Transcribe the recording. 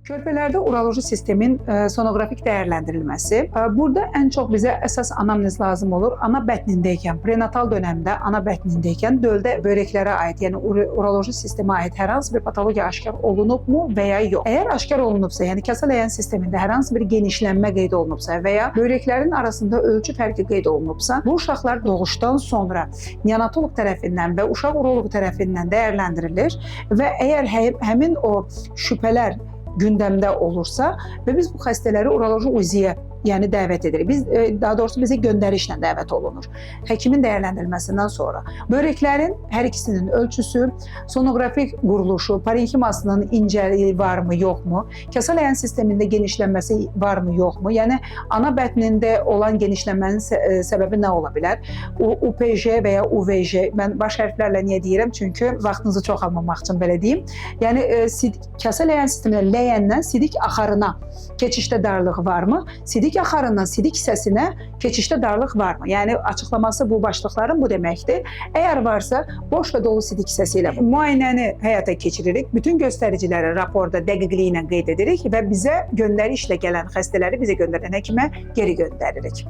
Körpələrdə uroloji sistemin sonografik dəyərləndirilməsi. Burada ən çox bizə əsas anamnez lazım olur. Ana bətnindəykən, prenatal dövrdə ana bətnindəykən döldə börəklərə aid, yəni uroloji sistemə aid hər hansı bir patologiya aşkar olunubmu və ya yox. Əgər aşkar olunubsa, yəni kəsələyan sistemində hər hansı bir genişlənmə qeyd olunubsa və ya börəklərin arasında ölçü fərqi qeyd olunubsa, bu uşaqlar doğuşdan sonra neonatoloq tərəfindən və uşaq uroloqu tərəfindən dəyərləndirilir və əgər həmin o şübhələr gündəmdə olursa və biz bu xəstələri uroloji uziyə, yəni dəvət edirik. Daha doğrusu bizə göndərişlə dəvət olunur. Həkimin dəyərləndirilməsindən sonra börəklərin hər ikisinin ölçüsü, sonoqrafik quruluşu, parenximasının incəliyi varmı, yoxmu, kəsələyan sistemində genişlənməsi varmı, yoxmu? Yəni ana bətnində olan genişlənmənin səbəbi nə ola bilər? UPJ və ya UVJ. Mən baş hərflərlə niyə deyirəm? Çünki vaxtınızı çox almamaq üçün belə deyim. Yəni kəsələyan sistemində ləyəndən sidik axarına keçişdə darlıq varmı? Sidik axarından sidik hissəsinə keçişdə darlıq varmı? Yəni açıqlaması bu başlıqların bu deməkdir. Əgər varsa, boş və dolu sidik hissəsi ilə müayinəni həyata keçiririk. Bütün göstəriciləri raporda dəqiqliyi ilə qeyd edirik və bizə göndərişlə gələn xəstələri bizə göndərən həkimə geri göndəririk.